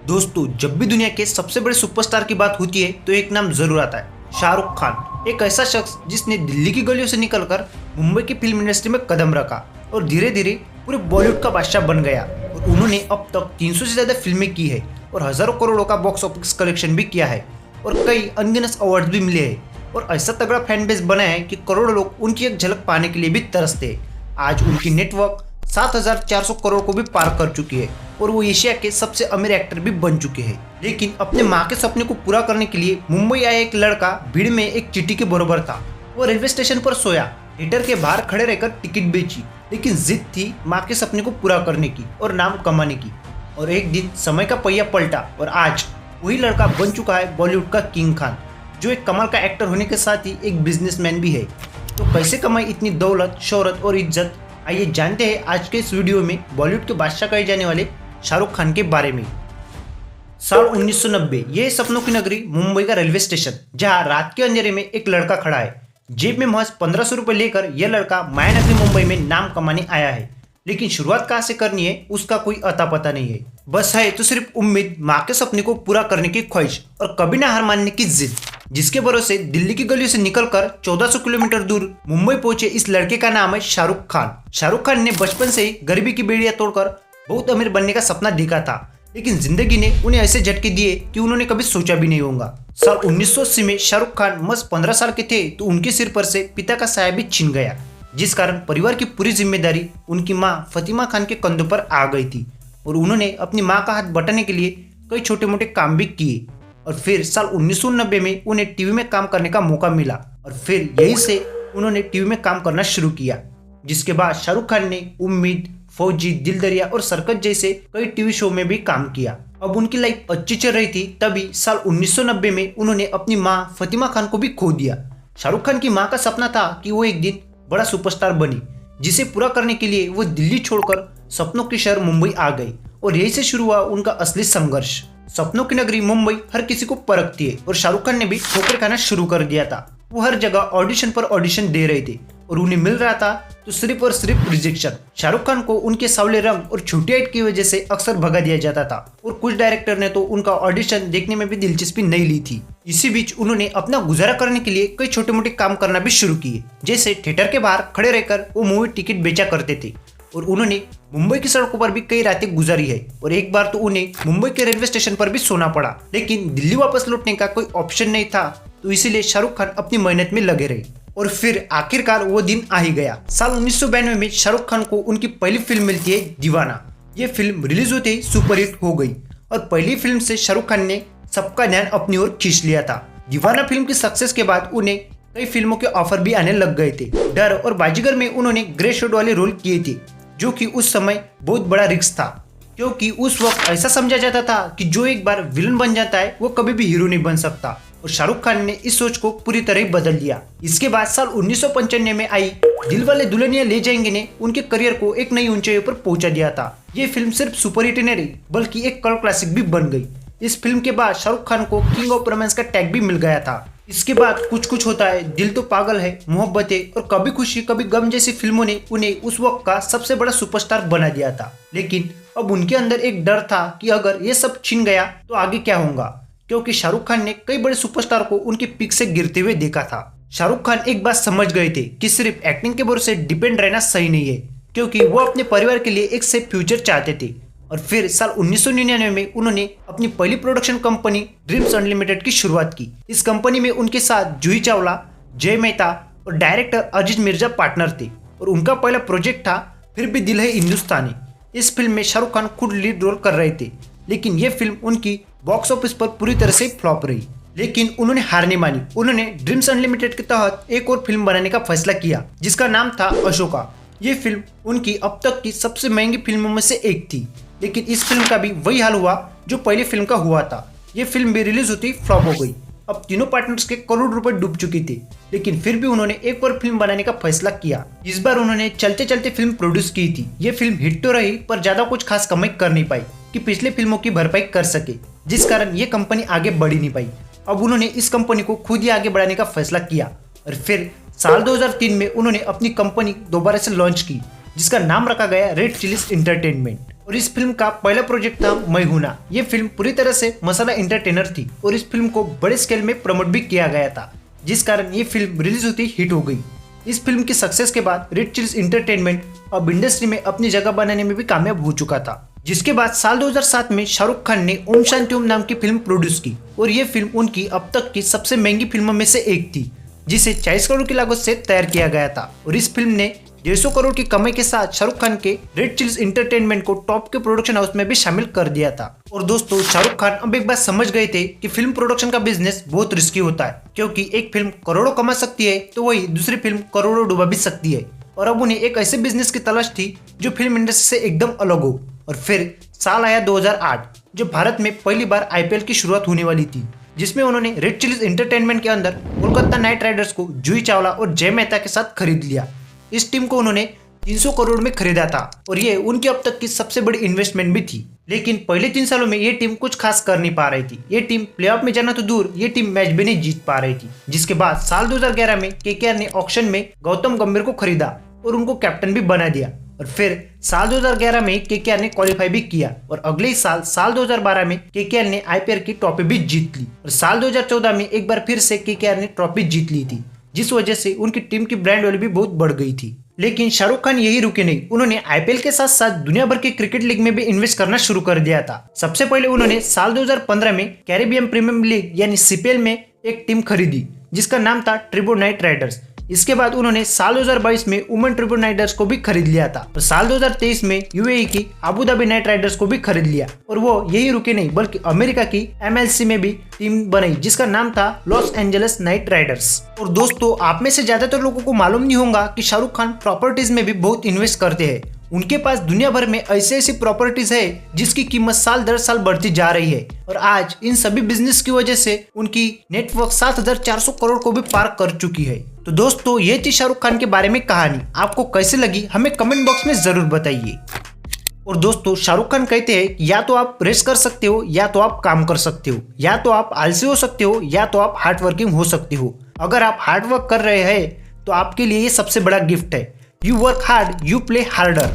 दोस्तों, जब भी दुनिया के सबसे बड़े सुपरस्टार की बात होती है तो एक नाम जरूर आता है, शाहरुख खान। एक ऐसा शख्स जिसने दिल्ली की गलियों से निकलकर मुंबई की फिल्म इंडस्ट्री में कदम रखा और धीरे धीरे पूरे बॉलीवुड का बादशाह बन गया। और उन्होंने अब तक 300 से ज्यादा फिल्में की है और हजारों करोड़ों का बॉक्स ऑफिस कलेक्शन भी किया है और कई अनगिनत अवार्ड भी मिले हैं और ऐसा तगड़ा फैन बेस बना है कि करोड़ों लोग उनकी एक झलक पाने के लिए भी तरसते हैं। आज उनकी नेटवर्क 7,400 करोड़ को भी पार कर चुकी है और वो एशिया के सबसे अमीर एक्टर भी बन चुके हैं। लेकिन अपने माँ के सपने को पूरा करने के लिए मुंबई आया एक लड़का भीड़ में एक चींटी के बराबर था। वो रेलवे स्टेशन पर सोया, थिएटर के बाहर खड़े रहकर टिकट बेची, लेकिन जिद थी माँ के सपने को पूरा करने की और नाम कमाने की। और एक दिन समय का पहिया पलटा और आज वही लड़का बन चुका है बॉलीवुड का किंग खान, जो एक कमाल का एक्टर होने के साथ ही एक बिजनेसमैन भी है। तो कैसे कमाई इतनी दौलत, शोहरत और इज्जत, आइए जानते हैं आज के इस वीडियो में बॉलीवुड के बादशाह कहे जाने वाले शाहरुख खान के बारे में। साल 1990, ये सपनों की नगरी मुंबई का रेलवे स्टेशन, जहां रात के अंधेरे में एक लड़का खड़ा है। जेब में महज 1500 रुपए लेकर यह लड़का माया नगरी मुंबई में नाम कमाने आया है। लेकिन शुरुआत कहाँ से करनी है उसका कोई अता पता नहीं है। बस है तो सिर्फ उम्मीद, माँ के सपने को पूरा करने की ख्वाहिश और कभी ना हार मानने की जिद, जिसके भरोसे दिल्ली की गलियों से निकलकर 1400 किलोमीटर दूर मुंबई पहुंचे इस लड़के का नाम है शाहरुख खान। शाहरुख खान ने बचपन से ही गरीबी की बेड़ियां तोड़कर बहुत अमीर बनने का सपना देखा था, लेकिन जिंदगी ने उन्हें ऐसे झटके दिए कि उन्होंने कभी सोचा भी नहीं होगा। साल 1980 में शाहरुख खान बस 15 साल के थे तो उनके सिर पर से पिता का साया भी छिन गया, जिस कारण परिवार की पूरी जिम्मेदारी उनकी मां फतिमा खान के कंधों पर आ गई थी। और उन्होंने अपनी मां का हाथ बटाने के लिए कई छोटे मोटे काम भी किए। और फिर साल 1990 में उन्हें टीवी में काम करने का मौका मिला और फिर यहीं से उन्होंने टीवी में काम करना शुरू किया, जिसके बाद शाहरुख खान ने उम्मीद, फौजी, दिल दरिया और सर्कस जैसे कई टीवी शो में भी काम किया। अब उनकी लाइफ अच्छी चल रही थी, तभी साल 1990 में उन्होंने अपनी मां फतिमा खान को भी खो दिया। शाहरुख खान की मां का सपना था कि वो एक दिन बड़ा सुपरस्टार बनी, जिसे पूरा करने के लिए वो दिल्ली छोड़कर सपनों के शहर मुंबई आ गई और यहीं से शुरू हुआ उनका असली संघर्ष। सपनों की नगरी मुंबई हर किसी को परखती है और शाहरुख खान ने भी ठोकर खाना शुरू कर दिया था। वो हर जगह ऑडिशन पर ऑडिशन दे रहे थे और उन्हें मिल रहा था तो सिर्फ और सिर्फ रिजेक्शन। शाहरुख खान को उनके सांवले रंग और छोटी हाइट की वजह से अक्सर भगा दिया जाता था और कुछ डायरेक्टर ने तो उनका ऑडिशन देखने में भी दिलचस्पी नहीं ली थी। इसी बीच उन्होंने अपना गुजारा करने के लिए कई छोटे मोटे काम करना भी शुरू किए, जैसे थिएटर के बाहर खड़े रहकर वो मूवी टिकट बेचा करते थे। और उन्होंने मुंबई की सड़कों पर भी कई रातें गुजारी है और एक बार तो उन्हें मुंबई के रेलवे स्टेशन पर भी सोना पड़ा। लेकिन दिल्ली वापस लौटने का कोई ऑप्शन नहीं था, तो इसीलिए शाहरुख खान अपनी मेहनत में लगे रहे और फिर आखिरकार वो दिन आ ही गया। साल 1992 में शाहरुख खान को उनकी पहली फिल्म मिलती है दीवाना। ये फिल्म रिलीज होते ही सुपरहिट हो गई और पहली फिल्म से शाहरुख खान ने सबका ध्यान अपनी ओर खींच लिया था। दीवाना फिल्म की सक्सेस के बाद उन्हें कई फिल्मों के ऑफर भी आने लग गए थे। डर और बाजीगर में उन्होंने ग्रे शेड वाले रोल किए थे, जो कि उस समय बहुत बड़ा रिस्क था, क्योंकि उस वक्त ऐसा समझा जाता था कि जो एक बार विलन बन जाता है वो कभी भी हीरो नहीं बन सकता। और शाहरुख खान ने इस सोच को पूरी तरह बदल दिया। इसके बाद साल 1995 में आई दिलवाले दुल्हनिया ले जाएंगे ने उनके करियर को एक नई ऊंचाई पर पहुंचा दिया था। ये फिल्म सिर्फ सुपरहिट नहीं रही बल्कि एक कल्ट क्लासिक भी बन गई। इस फिल्म के बाद शाहरुख खान को किंग ऑफ रोमांस का टैग भी मिल गया था। इसके बाद कुछ कुछ होता है, दिल तो पागल है, मोहब्बत है और कभी खुशी कभी गम जैसी फिल्मों ने उन्हें उस वक्त का सबसे बड़ा सुपरस्टार बना दिया था। लेकिन अब उनके अंदर एक डर था कि अगर ये सब छिन गया तो आगे क्या होगा, क्योंकि शाहरुख खान ने कई बड़े सुपरस्टार को उनके पीक से गिरते हुए देखा था। शाहरुख खान एक बात समझ गए थे कि सिर्फ एक्टिंग के भरोसे डिपेंड रहना सही नहीं है, क्योंकि वो अपने परिवार के लिए एक सेफ फ्यूचर चाहते थे। और फिर साल 1999 में उन्होंने अपनी पहली प्रोडक्शन कंपनी ड्रीम्स अनलिमिटेड की शुरुआत की। इस कंपनी में उनके साथ जूही चावला, जय मेहता और डायरेक्टर अजीज मिर्जा पार्टनर थे और उनका पहला प्रोजेक्ट था फिर भी दिल है हिंदुस्तानी। इस फिल्म में शाहरुख खान खुद लीड रोल कर रहे थे, लेकिन यह फिल्म उनकी बॉक्स ऑफिस पर पूरी तरह से फ्लॉप रही। लेकिन उन्होंने हार नहीं मानी। उन्होंने ड्रीम्स अनलिमिटेड के तहत एक और फिल्म बनाने का फैसला किया, जिसका नाम था अशोका। ये फिल्म उनकी अब तक की सबसे महंगी फिल्मों में से एक थी, लेकिन इस फिल्म का भी वही हाल हुआ जो पहली फिल्म का हुआ था। ये फिल्म भी रिलीज होती फ्लॉप हो गई। अब तीनों पार्टनर्स के करोड़ रुपए डूब चुके थे, लेकिन फिर भी उन्होंने एक और फिल्म बनाने का फैसला किया। इस बार उन्होंने चलते चलते फिल्म प्रोड्यूस की थी। ये फिल्म हिट तो रही पर ज्यादा कुछ खास कमाई कर नहीं पाई कि पिछले फिल्मों की भरपाई कर सके, जिस कारण ये कंपनी आगे बढ़ ही नहीं पाई। अब उन्होंने इस कंपनी को खुद ही आगे बढ़ाने का फैसला किया और फिर साल 2003 में उन्होंने अपनी कंपनी दोबारा से लॉन्च की, जिसका नाम रखा गया रेड चिलीज एंटरटेनमेंट। और इस फिल्म का पहला प्रोजेक्ट था मैं हूं ना। ये फिल्म पूरी तरह से मसाला एंटरटेनर थी और इस फिल्म को बड़े स्केल में प्रमोट भी किया गया था, जिस कारण ये फिल्म रिलीज होती हिट हो गई। इस फिल्म की सक्सेस के बाद रेड चिलीज एंटरटेनमेंट अब इंडस्ट्री में अपनी जगह बनाने में भी कामयाब हो चुका था। जिसके बाद साल 2007 में शाहरुख खान ने ओम शांति ओम नाम की फिल्म प्रोड्यूस की और ये फिल्म उनकी अब तक की सबसे महंगी फिल्मों में से एक थी, जिसे 40 करोड़ की लागत से तैयार किया गया था। और इस फिल्म ने 150 करोड़ की कमाई के साथ शाहरुख खान के रेड चिलीज एंटरटेनमेंट को टॉप के प्रोडक्शन हाउस में भी शामिल कर दिया था। और दोस्तों, शाहरुख खान अब एक बात समझ गए थे कि फिल्म प्रोडक्शन का बिजनेस बहुत रिस्की होता है, क्योंकि एक फिल्म करोड़ों कमा सकती है तो वही दूसरी फिल्म करोड़ों डुबा भी सकती है। और अब उन्हें एक ऐसे बिजनेस की तलाश थी जो फिल्म इंडस्ट्री से एकदम अलग हो। और फिर साल आया 2008, जो भारत में पहली बार IPL की शुरुआत होने वाली थी, जिसमें उन्होंने रेड चिलीज एंटरटेनमेंट के अंदर कोलकाता नाइट राइडर्स को जूही चावला और जय मेहता के साथ खरीद लिया। इस टीम को उन्होंने 300 करोड़ में खरीदा था और ये उनकी अब तक की सबसे बड़ी इन्वेस्टमेंट भी थी। लेकिन पहले 3 सालों में ये टीम कुछ खास कर नहीं पा रही थी। ये टीम प्लेऑफ में जाना तो दूर, ये टीम मैच भी नहीं जीत पा रही थी। जिसके बाद साल 2011 में KKR ने ऑक्शन में गौतम गंभीर को खरीदा और उनको कैप्टन भी बना दिया। और फिर साल 2011 में KKR ने क्वालिफाई भी किया और अगले ही साल 2012 में KKR ने IPL की ट्रॉफी भी जीत ली। और साल 2014 में एक बार फिर से KKR ने ट्रॉफी जीत ली थी, जिस वजह से उनकी टीम की ब्रांड वैल्यू भी बहुत बढ़ गई थी। लेकिन शाहरुख खान यही रुके नहीं, उन्होंने IPL के साथ साथ दुनिया भर के क्रिकेट लीग में भी इन्वेस्ट करना शुरू कर दिया था। सबसे पहले उन्होंने साल 2015 में कैरेबियन प्रीमियर लीग यानी CPL में एक टीम खरीदी, जिसका नाम था ट्रिबो नाइट राइडर्स। इसके बाद उन्होंने साल 2022 में वुमेन ट्रिबो राइडर्स को भी खरीद लिया था और साल 2023 में UAE की अबू धाबी नाइट राइडर्स को भी खरीद लिया। और वो यही रुके नहीं, बल्कि अमेरिका की MLC में भी टीम बनाई, जिसका नाम था लॉस एंजल्स नाइट राइडर्स। और दोस्तों, आप में से ज्यादातर लोगों को मालूम नहीं होगा कि शाहरुख खान प्रॉपर्टीज में भी बहुत इन्वेस्ट करते हैं। उनके पास दुनिया भर में ऐसी प्रॉपर्टीज है जिसकी कीमत साल दर साल बढ़ती जा रही है। और आज इन सभी बिजनेस की वजह से उनकी नेटवर्क 7400 करोड़ को भी पार कर चुकी है। तो दोस्तों, ये थी शाहरुख खान के बारे में कहानी। आपको कैसे लगी हमें कमेंट बॉक्स में जरूर बताइए। और दोस्तों, शाहरुख खान कहते हैं या तो आप रेस्ट कर सकते हो, या तो आप काम कर सकते हो, या तो आप आलसी हो सकते हो, या तो आप हार्ड वर्किंग हो सकते हो। अगर आप हार्ड वर्क कर रहे हैं तो आपके लिए ये सबसे बड़ा गिफ्ट है। You work hard, you play harder.